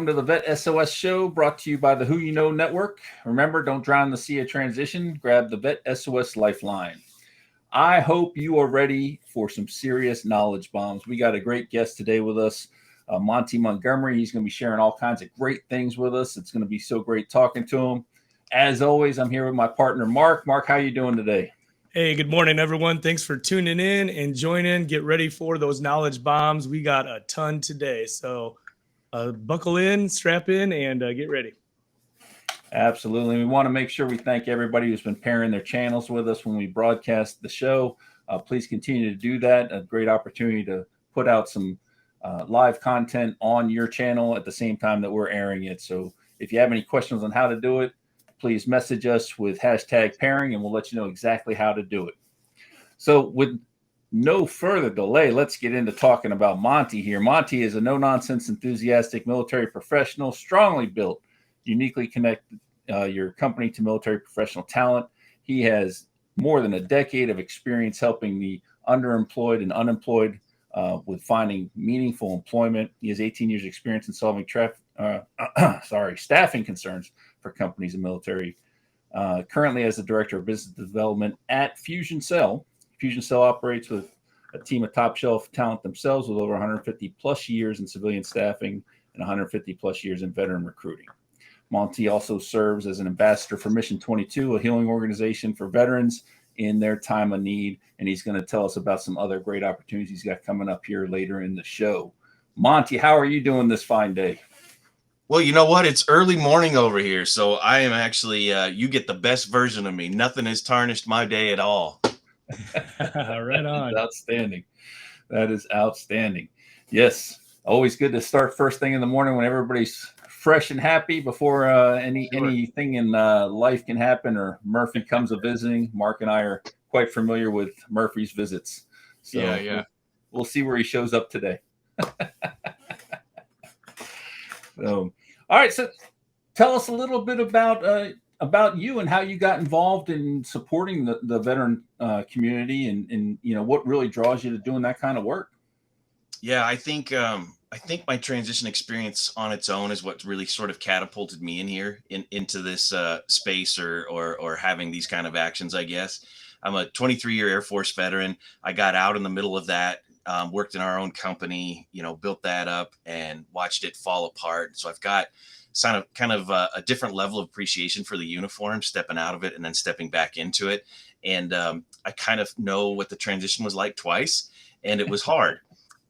to the Vet S.O.S show brought to you by the Who You Know Network. Remember, don't drown in the sea of transition. Grab the Vet S.O.S Lifeline. I hope you are ready for some serious knowledge bombs. We got a great guest today with us, Monte Montgomery. He's going to be sharing all kinds of great things with us. It's going to be so great talking to him. As always, I'm here with my partner, Mark. Mark, how you doing today? Hey, good morning, everyone. Thanks for tuning in and joining. Get ready for those knowledge bombs. We got a ton today. So buckle in, strap in, and get ready. Absolutely. We want to make sure we thank everybody who's been pairing their channels with us when we broadcast the show. Please continue to do that. A great opportunity to put out some live content on your channel at the same time that we're airing it. So if you have any questions on how to do it, please message us with hashtag pairing and we'll let you know exactly how to do it. So with no further delay, let's get into talking about Monte here. Monte is a no-nonsense, enthusiastic military professional, strongly built, uniquely connect your company to military professional talent. He has more than a decade of experience helping the underemployed and unemployed with finding meaningful employment. He has 18 years experience in solving staffing concerns for companies and military. Currently as the director of business development at Fusion Cell. Fusion Cell operates with a team of top shelf talent themselves with over 150 plus years in civilian staffing and 150 plus years in veteran recruiting. Monte also serves as an ambassador for Mission 22, a healing organization for veterans in their time of need. And he's going to tell us about some other great opportunities he's got coming up here later in the show. Monte, how are you doing this fine day? Well, you know what? It's early morning over here. So I am actually, you get the best version of me. Nothing has tarnished my day at all. Right on. That's outstanding. That is outstanding. Yes. Always good to start first thing in the morning when everybody's fresh and happy before anything in life can happen or Murphy comes a visiting. Mark and I are quite familiar with Murphy's visits. So yeah. We'll see where he shows up today. All right. So tell us a little bit about you and how you got involved in supporting the veteran community and what really draws you to doing that kind of work. Yeah, I think my transition experience on its own is what really sort of catapulted me in here into this space or having these kind of actions, I guess. I'm a 23-year Air Force veteran. I got out in the middle of that, worked in our own company, built that up and watched it fall apart. So I've got kind of a different level of appreciation for the uniform, stepping out of it and then stepping back into it. And I kind of know what the transition was like twice, and it was hard.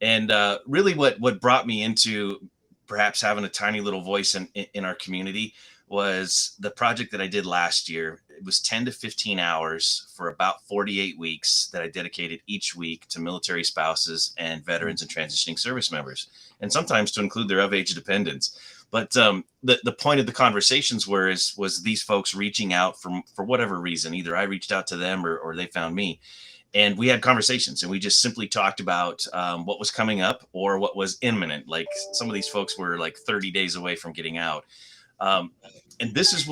And really what brought me into perhaps having a tiny little voice in our community was the project that I did last year. It was 10 to 15 hours for about 48 weeks that I dedicated each week to military spouses and veterans and transitioning service members, and sometimes to include their of-age dependents. But the point of the conversations was these folks reaching out for whatever reason. Either I reached out to them or they found me. And we had conversations and we just simply talked about what was coming up or what was imminent. Like some of these folks were like 30 days away from getting out. And this is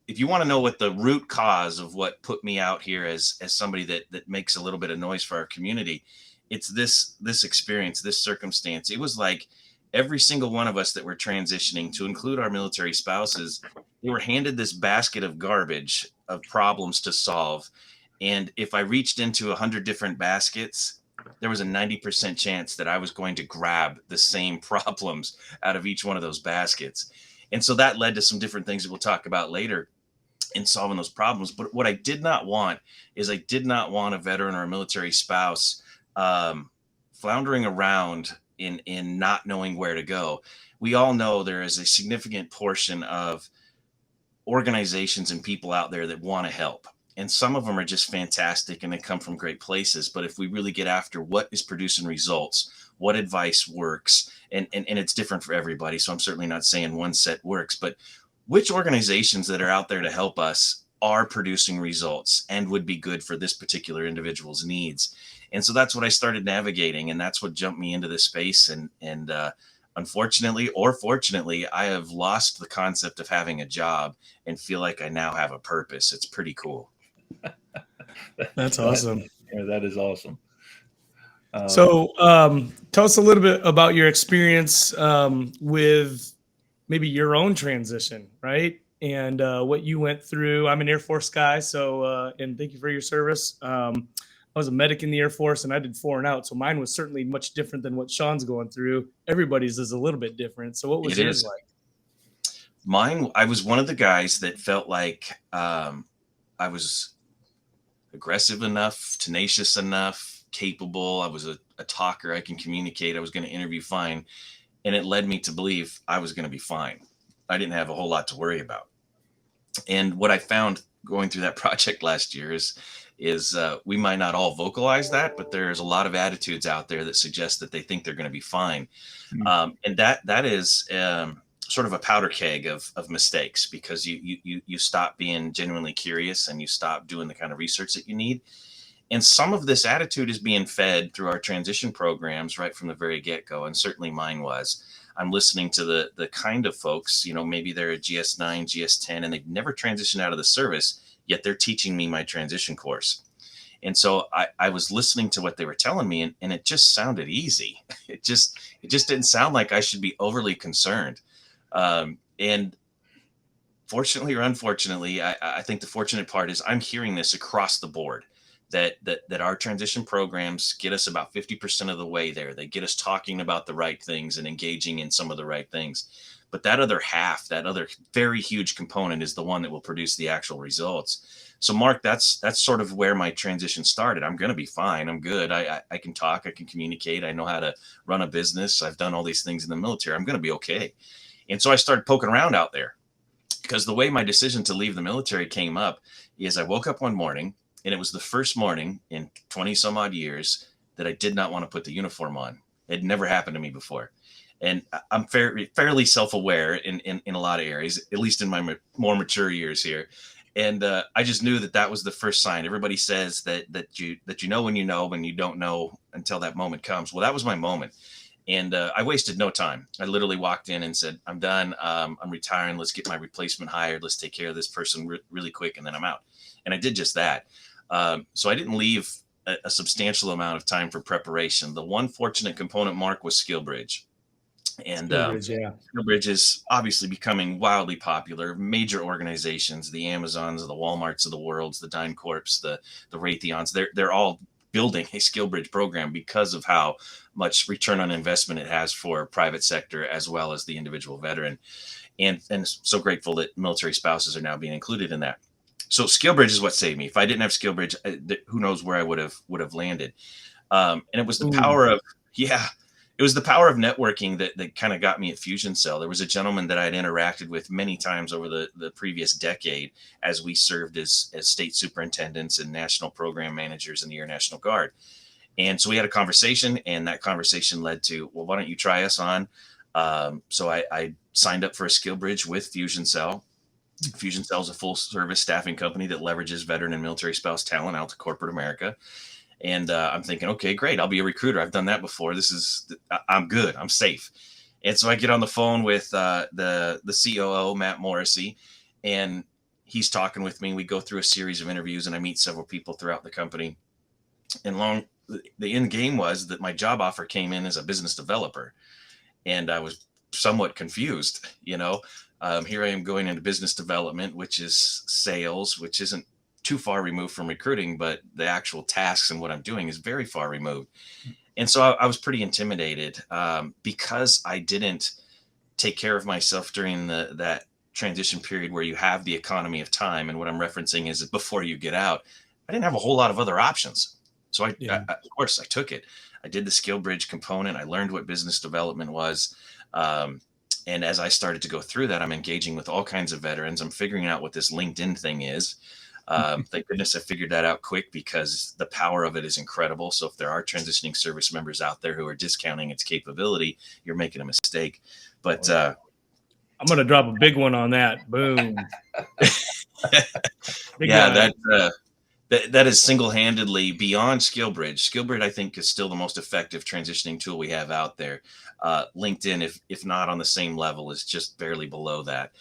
if you want to know what the root cause of what put me out here as somebody that makes a little bit of noise for our community, it's this experience, this circumstance. It was like every single one of us that were transitioning, to include our military spouses, they were handed this basket of garbage of problems to solve. And if I reached into 100 different baskets, there was a 90% chance that I was going to grab the same problems out of each one of those baskets. And so that led to some different things that we'll talk about later in solving those problems. But what I did not want is I did not want a veteran or a military spouse floundering around in not knowing where to go. We all know there is a significant portion of organizations and people out there that want to help. And some of them are just fantastic and they come from great places. But if we really get after what is producing results, what advice works, and it's different for everybody. So I'm certainly not saying one set works, but which organizations that are out there to help us are producing results and would be good for this particular individual's needs. And so that's what I started navigating. And that's what jumped me into this space. And unfortunately or fortunately, I have lost the concept of having a job and feel like I now have a purpose. It's pretty cool. That's awesome. Yeah, that is awesome. So tell us a little bit about your experience with maybe your own transition, right? And what you went through. I'm an Air Force guy, so and thank you for your service. I was a medic in the Air Force, and I did 4 and out, so mine was certainly much different than what Sean's going through. Everybody's is a little bit different. So what was It yours is. like? Mine, I was one of the guys that felt like I was aggressive enough, tenacious enough, capable. I was a talker. I can communicate. I was going to interview fine. And it led me to believe I was going to be fine. I didn't have a whole lot to worry about. And what I found going through that project last year is we might not all vocalize that, but there's a lot of attitudes out there that suggest that they think they're going to be fine. Mm. And that is sort of a powder keg of mistakes, because you stop being genuinely curious and you stop doing the kind of research that you need. And some of this attitude is being fed through our transition programs right from the very get-go, and certainly mine was. I'm listening to the kind of folks, maybe they're a GS9, GS10, and they've never transitioned out of the service, yet they're teaching me my transition course. And so I was listening to what they were telling me, and it just sounded easy. It just didn't sound like I should be overly concerned. And fortunately or unfortunately, I think the fortunate part is I'm hearing this across the board, that our transition programs get us about 50% of the way there. They get us talking about the right things and engaging in some of the right things. But that other half, that other very huge component, is the one that will produce the actual results. So Mark, that's sort of where my transition started. I'm going to be fine. I'm good. I can talk. I can communicate. I know how to run a business. I've done all these things in the military. I'm going to be okay. And so I started poking around out there, because the way my decision to leave the military came up is I woke up one morning, and it was the first morning in 20 some odd years that I did not want to put the uniform on. It had never happened to me before. And I'm fairly self-aware in a lot of areas, at least in my more mature years here. And I just knew that was the first sign. Everybody says that you know when you don't know until that moment comes. Well, that was my moment. And I wasted no time. I literally walked in and said, I'm done. I'm retiring. Let's get my replacement hired. Let's take care of this person really quick, and then I'm out. And I did just that. So I didn't leave a substantial amount of time for preparation. The one fortunate component, Mark, was SkillBridge. And SkillBridge is obviously becoming wildly popular. Major organizations, the Amazons, the Walmarts of the world, the DynCorps, the Raytheons, they're all building a SkillBridge program because of how much return on investment it has for private sector as well as the individual veteran. And so grateful that military spouses are now being included in that. So SkillBridge is what saved me. If I didn't have SkillBridge, who knows where I would have landed. And it was the power of, it was the power of networking that kind of got me at Fusion Cell. There was a gentleman that I'd interacted with many times over the previous decade as we served as state superintendents and national program managers in the Air National Guard. And so we had a conversation, and that conversation led to, well, why don't you try us on? So I signed up for a SkillBridge with Fusion Cell. Fusion Cell is a full service staffing company that leverages veteran and military spouse talent out to corporate America. And I'm thinking, okay, great. I'll be a recruiter. I've done that before. I'm good. I'm safe. And so I get on the phone with the COO, Matt Morrissey, and he's talking with me. We go through a series of interviews, and I meet several people throughout the company. And the end game was that my job offer came in as a business developer, and I was somewhat confused. Here I am going into business development, which is sales, which isn't too far removed from recruiting, but the actual tasks and what I'm doing is very far removed. And so I was pretty intimidated because I didn't take care of myself during that transition period where you have the economy of time. And what I'm referencing is that before you get out, I didn't have a whole lot of other options. So I of course, I took it. I did the SkillBridge component. I learned what business development was. And as I started to go through that, I'm engaging with all kinds of veterans. I'm figuring out what this LinkedIn thing is. Thank goodness I figured that out quick, because the power of it is incredible. So if there are transitioning service members out there who are discounting its capability, you're making a mistake. But I'm going to drop a big one on that. Boom. That is single-handedly beyond SkillBridge. SkillBridge, I think, is still the most effective transitioning tool we have out there. LinkedIn, if not on the same level, is just barely below that.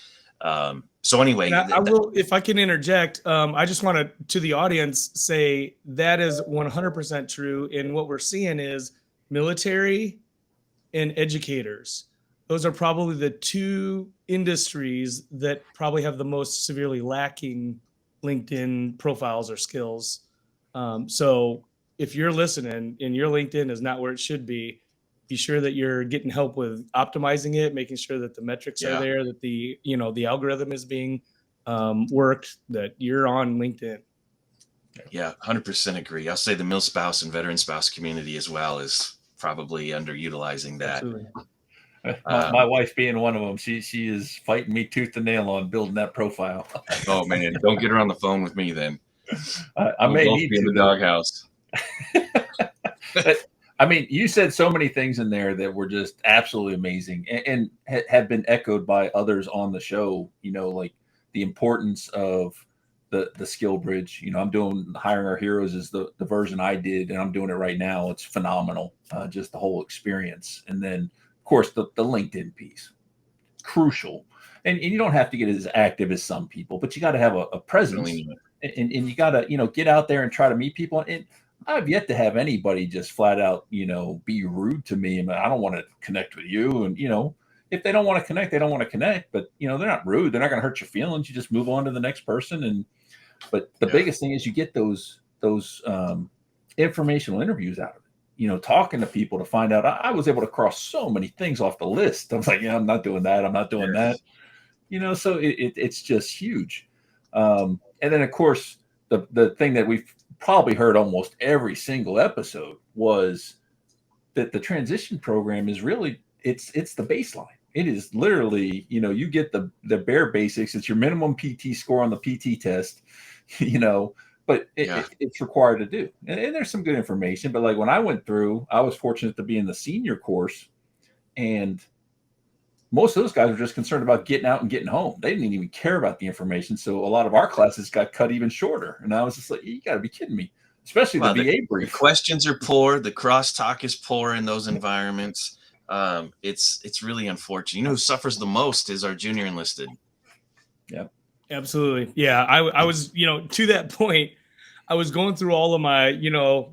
So anyway, I will, if I can interject, I just want to the audience say that is 100% true. And what we're seeing is military and educators those are probably the two industries that probably have the most severely lacking LinkedIn profiles or skills. So if you're listening and your LinkedIn is not where it should be sure that you're getting help with optimizing it, making sure that the metrics are there, that the algorithm is being worked, that you're on LinkedIn. Yeah, 100% agree. I'll say the mill spouse and veteran spouse community as well is probably underutilizing that. Absolutely. My wife being one of them, she is fighting me tooth and nail on building that profile. Oh man, don't get her on the phone with me then. I may both need be in to the doghouse. But, I mean, you said so many things in there that were just absolutely amazing and have been echoed by others on the show, like the importance of the skill bridge. I'm doing Hiring Our Heroes is the version I did, and I'm doing it right now. It's phenomenal, just the whole experience. And then, of course, the LinkedIn piece, crucial. And you don't have to get as active as some people, but you got to have a presence, and you got to, get out there and try to meet people. And I've yet to have anybody just flat out, be rude to me. I don't want to connect with you. And, if they don't want to connect, they don't want to connect, but they're not rude. They're not going to hurt your feelings. You just move on to the next person. But the biggest thing is you get those informational interviews out of it, talking to people to find out. I was able to cross so many things off the list. I was like, yeah, I'm not doing that. I'm not doing that. So it's just huge. And then of course, the thing that we've probably heard almost every single episode was that the transition program is really, it's the baseline. It is literally, you get the bare basics. It's your minimum PT score on the PT test, but it's required to do. And there's some good information, but like when I went through, I was fortunate to be in the senior course, and most of those guys were just concerned about getting out and getting home. They didn't even care about the information. So a lot of our classes got cut even shorter. And I was just like, you got to be kidding me, especially the VA brief. The questions are poor. The crosstalk is poor in those environments. It's really unfortunate. Who suffers the most is our junior enlisted. Yeah, absolutely. Yeah. I was, to that point, I was going through all of my,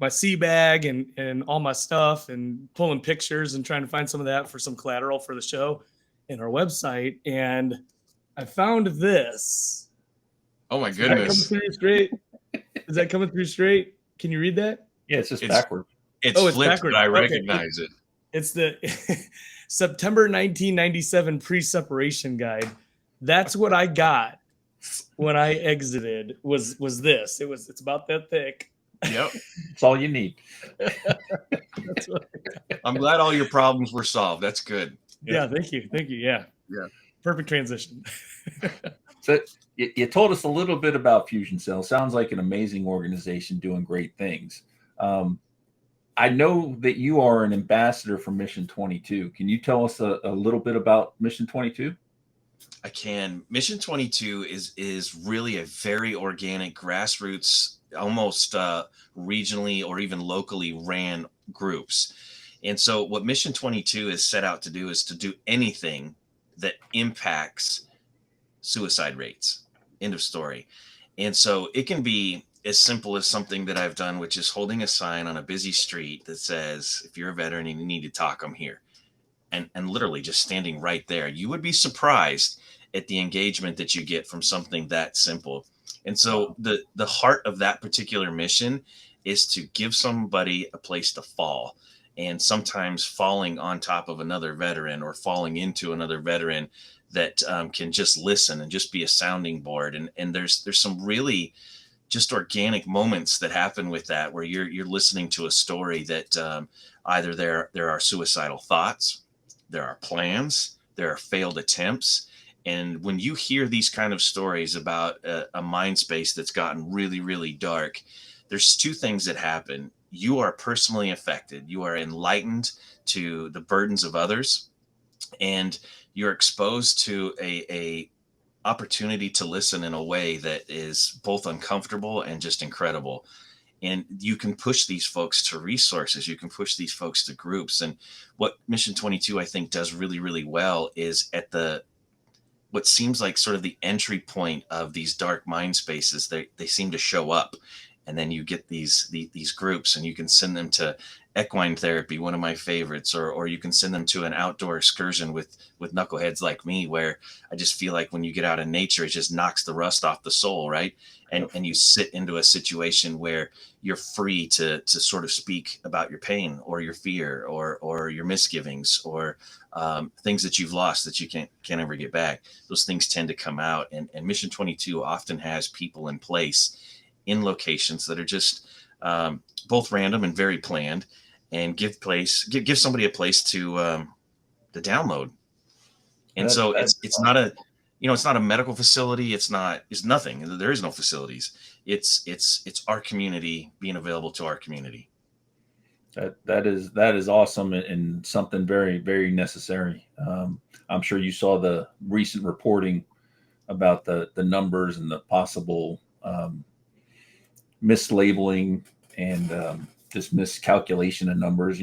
my sea bag and all my stuff and pulling pictures and trying to find some of that for some collateral for the show and our website. And I found this. Oh my goodness. Is that coming through straight? Is that coming through straight? Can you read that? Yeah, it's backward. It's flipped, backward. But I recognize it. It's the September 1997 pre-separation guide. That's what I got when I exited was this. It's about that thick. Yep. It's all you need. That's what I'm glad all your problems were solved. That's good. Yeah, thank you. Yeah. Perfect transition. So you told us a little bit about Fusion Cell. Sounds like an amazing organization doing great things. I know that you are an ambassador for Mission 22. Can you tell us a little bit about Mission 22? I can. Mission 22 is really a very organic, grassroots, almost regionally or even locally ran groups. And so what Mission 22 is set out to do is to do anything that impacts suicide rates. End of story. And so it can be as simple as something that I've done, which is holding a sign on a busy street that says, if you're a veteran and you need to talk, I'm here. And literally just standing right there. You would be surprised at the engagement that you get from something that simple. And so the heart of that particular mission is to give somebody a place to fall. And sometimes falling on top of another veteran or falling into another veteran that can just listen and just be a sounding board. And there's some really just organic moments that happen with that, where you're listening to a story that either there are suicidal thoughts, there are plans, there are failed attempts. And when you hear these kind of stories about a mind space that's gotten really, really dark, there's two things that happen. You are personally affected. You are enlightened to the burdens of others, and you're exposed to a opportunity to listen in a way that is both uncomfortable and just incredible. And you can push these folks to resources. You can push these folks to groups. And what Mission 22, I think, does really, really well is at what seems like sort of the entry point of these dark mind spaces, they seem to show up. and then you get these groups, and you can send them to equine therapy, one of my favorites, or you can send them to an outdoor excursion with knuckleheads like me, where I just feel like when you get out in nature, it just knocks the rust off the soul, right? And you sit into a situation where you're free to sort of speak about your pain or your fear or your misgivings or things that you've lost that you can't ever get back. Those things tend to come out, and Mission 22 often has people in place in locations that are just both random and very planned, and give somebody a place to download. And so it's not a, it's not a medical facility. It's nothing. There is no facilities. It's our community being available to our community. That is awesome, and something very, very necessary. I'm sure you saw the recent reporting about the numbers and the possible mislabeling and just miscalculation of numbers.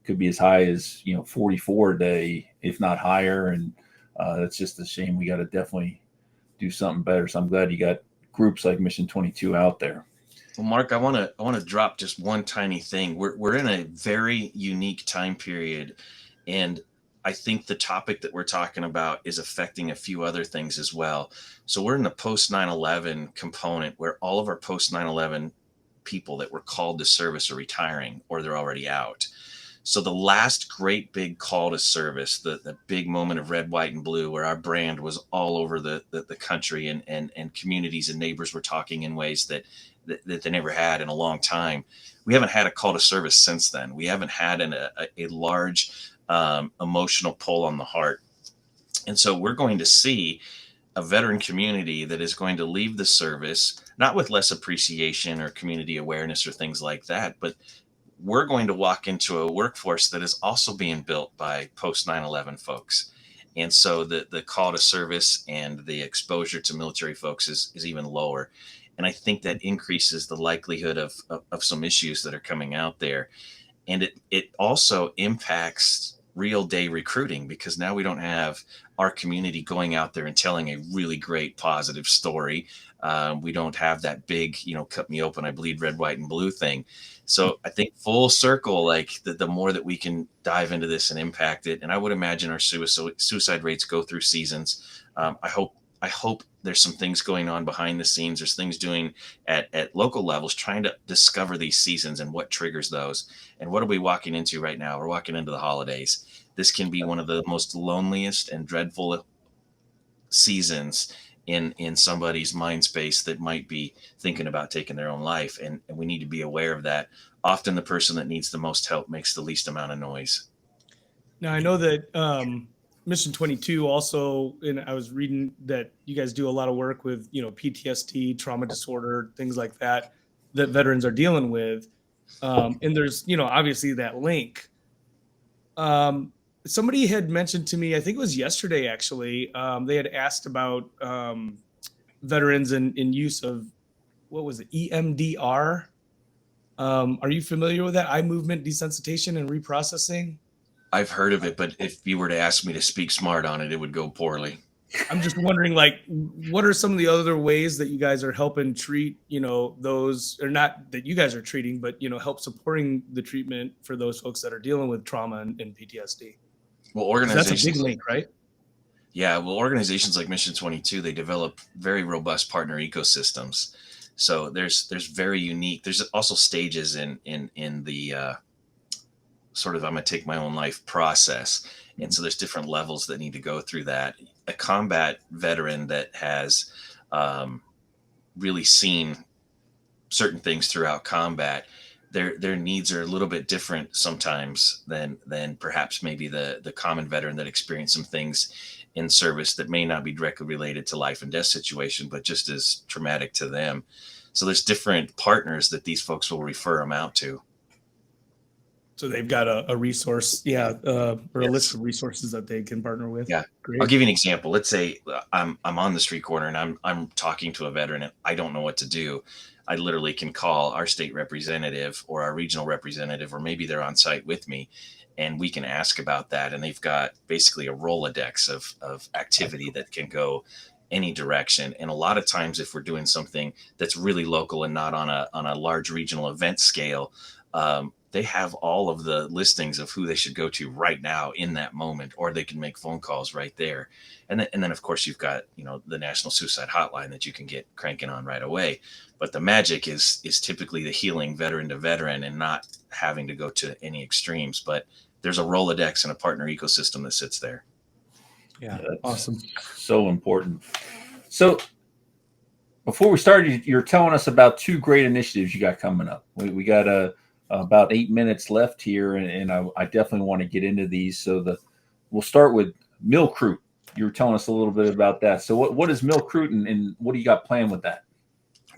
Could be as high as 44 a day, if not higher, and it's just a shame. We got to definitely do something better. So I'm glad you got groups like Mission 22 out there. Well, Mark, I want to drop just one tiny thing. We're in a very unique time period, and I think the topic that we're talking about is affecting a few other things as well. So we're in the post 9/11 component, where all of our post 9/11 people that were called to service are retiring, or they're already out. So the last great big call to service, the big moment of red, white, and blue, where our brand was all over the country, and communities and neighbors were talking in ways that they never had in a long time. We haven't had a call to service since then. We haven't had a large emotional pull on the heart. And so we're going to see a veteran community that is going to leave the service, not with less appreciation or community awareness or things like that, but we're going to walk into a workforce that is also being built by post 9/11 folks. And so the call to service and the exposure to military folks is even lower. And I think that increases the likelihood of some issues that are coming out there. And it also impacts real day recruiting, because now we don't have our community going out there and telling a really great positive story. We don't have that big, cut me open, I bleed red, white, and blue thing. So I think full circle, like the more that we can dive into this and impact it, and I would imagine our suicide rates go through seasons. I hope there's some things going on behind the scenes. There's things doing at local levels, trying to discover these seasons and what triggers those. And what are we walking into right now? We're walking into the holidays. This can be one of the most loneliest and dreadful seasons in somebody's mind space that might be thinking about taking their own life. And we need to be aware of that. Often the person that needs the most help makes the least amount of noise. Now, I know that Mission 22 also, and I was reading that you guys do a lot of work with, PTSD, trauma disorder, things like that veterans are dealing with. And there's, obviously that link. Somebody had mentioned to me, I think it was yesterday, actually, they had asked about veterans in use of, what was it, EMDR? Are you familiar with that? Eye movement desensitization and reprocessing? I've heard of it, but if you were to ask me to speak smart on it, it would go poorly. I'm just wondering, what are some of the other ways that you guys are helping treat, those, or not that you guys are treating, but, help supporting the treatment for those folks that are dealing with trauma and PTSD? Well, organizations, that's a big link, right? Yeah. Well, organizations like Mission 22, they develop very robust partner ecosystems. So there's very unique, there's also stages in the sort of, I'm going to take my own life process. And so there's different levels that need to go through that. A combat veteran that has really seen certain things throughout combat, their needs are a little bit different sometimes than perhaps maybe the common veteran that experienced some things in service that may not be directly related to life and death situation, but just as traumatic to them. So there's different partners that these folks will refer them out to. So they've got a resource, or Yes. a list of resources that they can partner with. Yeah. Great. I'll give you an example. Let's say I'm on the street corner and I'm talking to a veteran and I don't know what to do. I literally can call our state representative or our regional representative, or maybe they're on site with me, and we can ask about that. And they've got basically a Rolodex of activity that can go any direction. And a lot of times, if we're doing something that's really local and not on a large regional event scale, they have all of the listings of who they should go to right now in that moment, or they can make phone calls right there. And then of course you've got, the National Suicide Hotline that you can get cranking on right away. But the magic is typically the healing veteran to veteran and not having to go to any extremes. But there's a Rolodex and a partner ecosystem that sits there. Yeah. That's Awesome. so important. So before we started, you're telling us about two great initiatives you got coming up. We got about 8 minutes left here, and I definitely want to get into these. So we'll start with Milk Root. You were telling us a little bit about that. So what is Milk Root, and what do you got planned with that?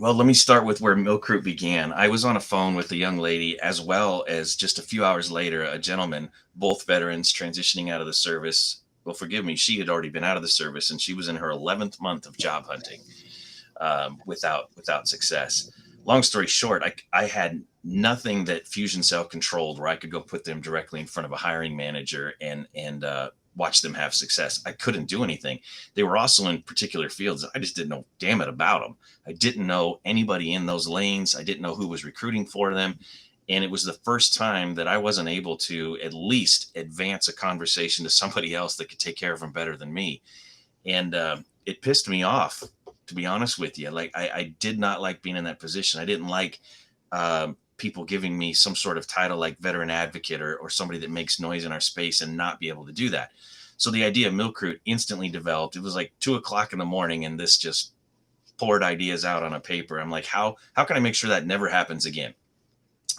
Well, let me start with where Milk Root began. I was on a phone with a young lady, as well as just a few hours later, a gentleman, both veterans transitioning out of the service. Well, forgive me, she had already been out of the service, and she was in her 11th month of job hunting, without success. Long story short, I had nothing that Fusion Cell controlled where I could go put them directly in front of a hiring manager and watch them have success. I couldn't do anything. They were also in particular fields. I just didn't know damn it about them. I didn't know anybody in those lanes. I didn't know who was recruiting for them. And it was the first time that I wasn't able to at least advance a conversation to somebody else that could take care of them better than me. And it pissed me off, to be honest with you. Like, I did not like being in that position. I didn't like people giving me some sort of title like veteran advocate or somebody that makes noise in our space and not be able to do that. So the idea of Milk Root instantly developed. It was like 2 o'clock in the morning, and this just poured ideas out on a paper. I'm like, how can I make sure that never happens again?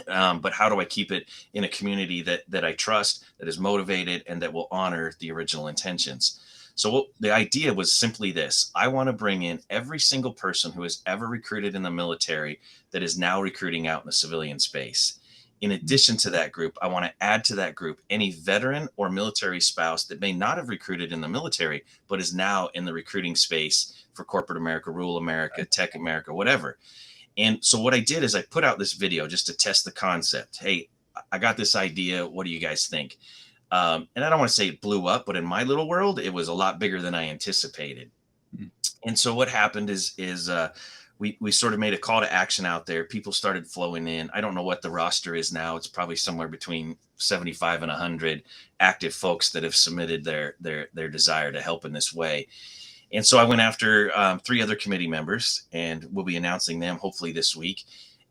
But how do I keep it in a community that I trust, that is motivated, and that will honor the original intentions? So the idea was simply this: I want to bring in every single person who has ever recruited in the military that is now recruiting out in the civilian space. In addition to that group, I want to add to that group any veteran or military spouse that may not have recruited in the military, but is now in the recruiting space for corporate America, rural America, tech America, whatever. And so what I did is I put out this video just to test the concept. Hey, I got this idea. What do you guys think? And I don't want to say it blew up, but in my little world, it was a lot bigger than I anticipated. Mm. And so what happened is we sort of made a call to action out there. People started flowing in. I don't know what the roster is now. It's probably somewhere between 75 and 100 active folks that have submitted their desire to help in this way. And so I went after 3 other committee members, and we'll be announcing them hopefully this week.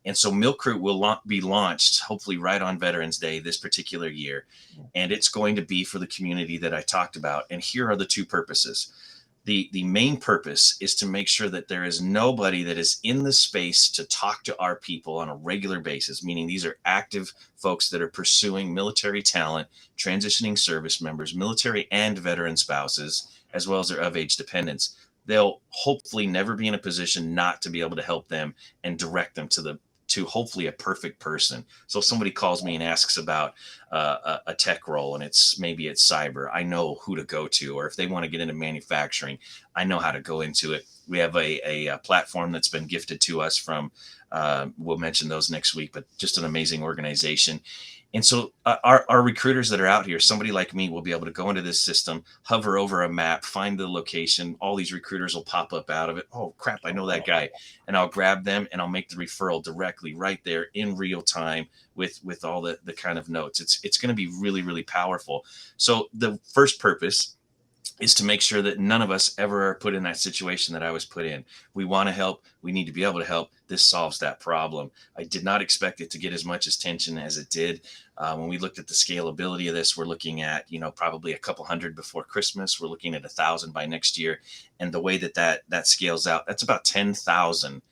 And so Milk Root will be launched hopefully right on Veterans Day this particular year. And it's going to be for the community that I talked about. And here are the 2 purposes. The main purpose is to make sure that there is nobody that is in the space to talk to our people on a regular basis, meaning these are active folks that are pursuing military talent, transitioning service members, military and veteran spouses, as well as their of-age dependents. They'll hopefully never be in a position not to be able to help them and direct them to hopefully a perfect person. So if somebody calls me and asks about a tech role, and maybe it's cyber, I know who to go to. Or if they want to get into manufacturing, I know how to go into it. We have a platform that's been gifted to us from, we'll mention those next week, but just an amazing organization. And so our recruiters that are out here, somebody like me will be able to go into this system, hover over a map, find the location. All these recruiters will pop up out of it. Oh, crap, I know that guy. And I'll grab them and I'll make the referral directly right there in real time with all the kind of notes. It's going to be really, really powerful. So the first purpose is to make sure that none of us ever are put in that situation that I was put in. We want to help. We need to be able to help. This solves that problem. I did not expect it to get as much attention as it did. When we looked at the scalability of this, we're looking at, probably a couple hundred before Christmas. We're looking at 1,000 by next year. And the way that scales out, that's about 10,000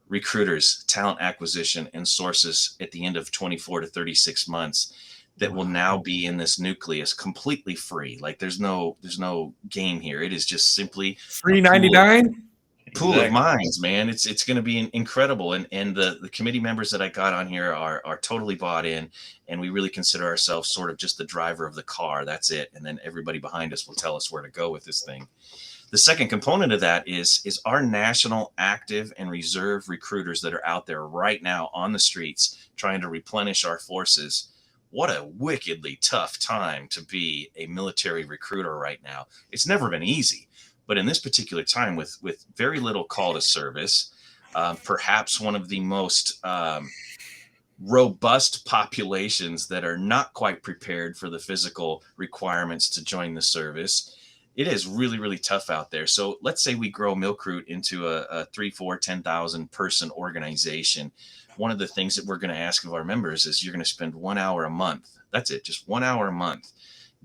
recruiters, talent acquisition, and sources at the end of 24 to 36 months that will now be in this nucleus completely free. Like there's no game here. It is just simply free 99 pool of minds, man. It's going to be incredible. And the committee members that I got on here are totally bought in, and we really consider ourselves sort of just the driver of the car. That's it. And then everybody behind us will tell us where to go with this thing. The second component of that is our national active and reserve recruiters that are out there right now on the streets trying to replenish our forces. What a wickedly tough time to be a military recruiter right now. It's never been easy, But in this particular time, with very little call to service, perhaps one of the most robust populations that are not quite prepared for the physical requirements to join the service, it is really, really tough out there. So let's say we grow Milk Root into a 3, 4, 10,000 person organization. One of the things that we're going to ask of our members is you're going to spend 1 hour a month. That's it, just 1 hour a month,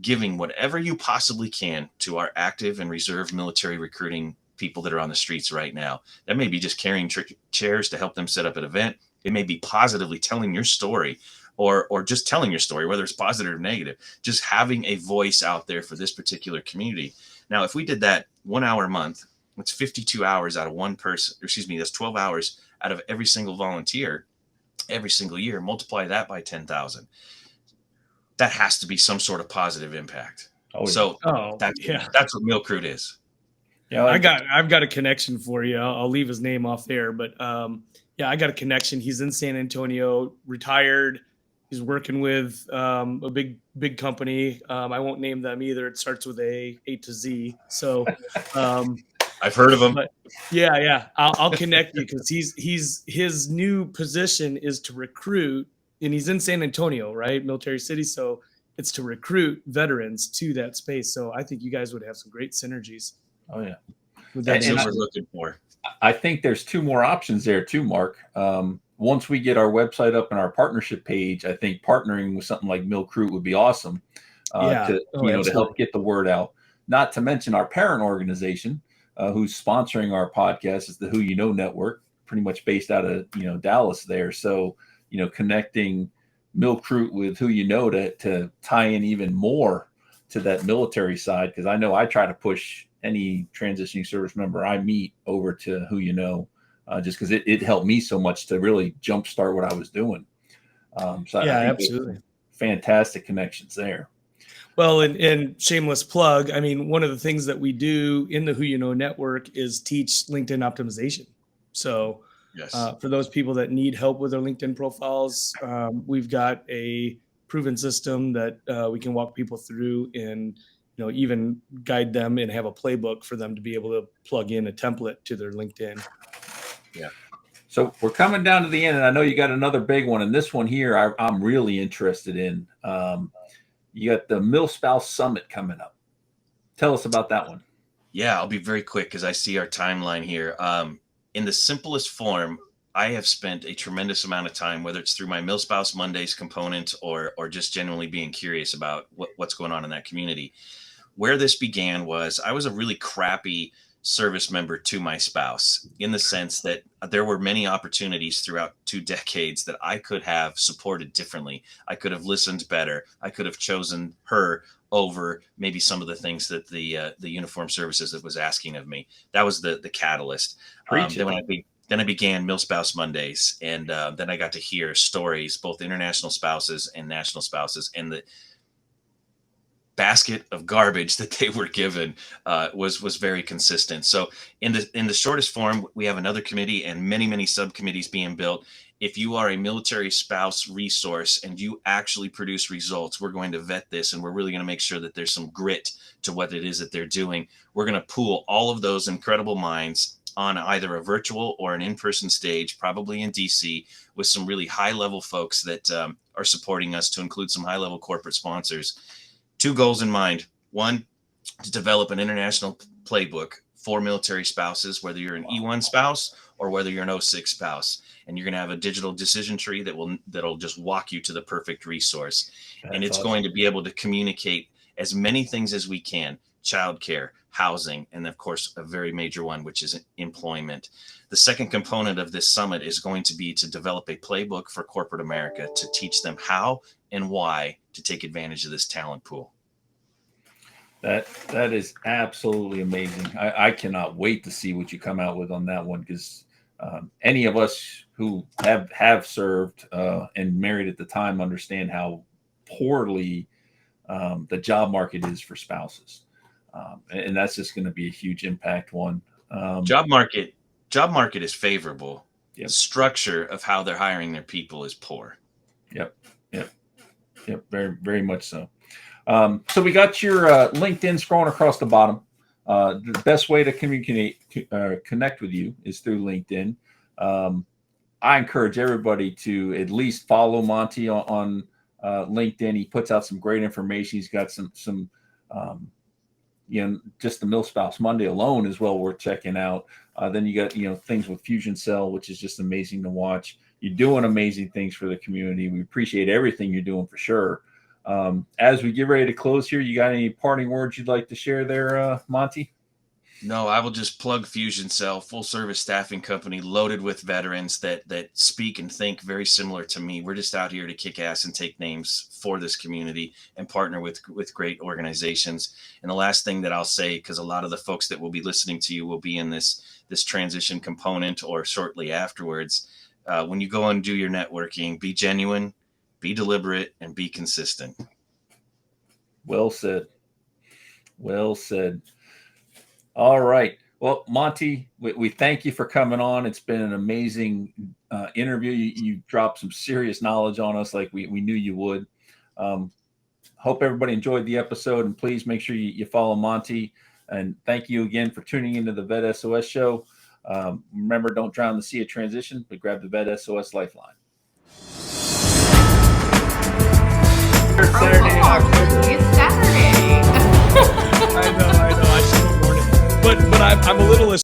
giving whatever you possibly can to our active and reserve military recruiting people that are on the streets right now. That may be just carrying chairs to help them set up an event. It may be positively telling your story, or just telling your story, whether it's positive or negative, just having a voice out there for this particular community. Now, if we did that 1 hour a month, that's 52 hours out of one person, that's 12 hours out of every single volunteer every single year. Multiply that by 10,000. That has to be some sort of positive impact. So that's what Milk Root is. Yeah, I've got a connection for you. I'll leave his name off there, but yeah, I got a connection. He's in San Antonio, retired. He's working with a big company. I won't name them either. It starts with A to Z. So I've heard of him. But yeah. I'll connect you because his new position is to recruit, and he's in San Antonio, right, military city. So it's to recruit veterans to that space. So I think you guys would have some great synergies. Oh yeah, that's what we're looking for. I think there's 2 more options there too, Mark. Once we get our website up and our partnership page, I think partnering with something like Milk Root would be awesome to help get the word out. Not to mention our parent organization, who's sponsoring our podcast, is the Who You Know Network, pretty much based out of Dallas there. So connecting Milk Root with Who You Know to tie in even more to that military side, because I know I try to push any transitioning service member I meet over to Who You Know, just because it helped me so much to really jumpstart what I was doing. So yeah, absolutely, fantastic connections there. Well, and shameless plug, I mean, one of the things that we do in the Who You Know network is teach LinkedIn optimization. So yes. For those people that need help with their LinkedIn profiles, we've got a proven system that we can walk people through and even guide them and have a playbook for them to be able to plug in a template to their LinkedIn. Yeah. So we're coming down to the end, and I know you got another big one, and this one here I'm really interested in. You got the MilSpouse Summit coming up. Tell us about that one. Yeah, I'll be very quick because I see our timeline here. In the simplest form, I have spent a tremendous amount of time, whether it's through my MilSpouse Mondays component or just genuinely being curious about what's going on in that community. Where this began was I was a really crappy service member to my spouse, in the sense that there were many opportunities throughout 2 decades that I could have supported differently. I could have listened better. I could have chosen her over maybe some of the things that the uniform services that was asking of me. That was the catalyst. Then I began MilSpouse Mondays, and then I got to hear stories, both international spouses and national spouses, and the basket of garbage that they were given was very consistent. So in the shortest form, we have another committee and many subcommittees being built. If you are a military spouse resource and you actually produce results, we're going to vet this, and we're really going to make sure that there's some grit to what it is that they're doing. We're going to pool all of those incredible minds on either a virtual or an in-person stage, probably in DC, with some really high-level folks that are supporting us, to include some high-level corporate sponsors. 2 goals in mind. 1, to develop an international playbook for military spouses, whether you're an E1 spouse or whether you're an O6 spouse. And you're going to have a digital decision tree that'll just walk you to the perfect resource. And it's awesome. Going to be able to communicate as many things as we can: childcare, housing, and of course, a very major one, which is employment. The second component of this summit is going to be to develop a playbook for corporate America to teach them how and why to take advantage of this talent pool. That is absolutely amazing. I cannot wait to see what you come out with on that one, because any of us who have served and married at the time understand how poorly the job market is for spouses. And that's just going to be a huge impact one. Job market is favorable. Yep. The structure of how they're hiring their people is poor. Yep. Very, very much so. So we got your LinkedIn scrolling across the bottom. The best way to connect with you is through LinkedIn. I encourage everybody to at least follow Monte on LinkedIn. He puts out some great information. He's got some just the Millspouse Monday alone is well worth checking out. Then you got, things with Fusion Cell, which is just amazing to watch. You're doing amazing things for the community. We appreciate everything you're doing for sure. As we get ready to close here, you got any parting words you'd like to share there, Monte? No, I will just plug Fusion Cell, full service staffing company loaded with veterans that speak and think very similar to me. We're just out here to kick ass and take names for this community and partner with great organizations. And the last thing that I'll say, because a lot of the folks that will be listening to you will be in this transition component or shortly afterwards. When you go and do your networking, be genuine, be deliberate, and be consistent. Well said. Well said. All right. Well, Monte, we thank you for coming on. It's been an amazing interview. You dropped some serious knowledge on us like we knew you would. Hope everybody enjoyed the episode, and please make sure you follow Monte. And thank you again for tuning into the Vet SOS show. Remember, don't drown the sea of transition, but grab the Vet SOS Lifeline. Saturday, October. It's Saturday. I know. I should have worn it. But I'm a little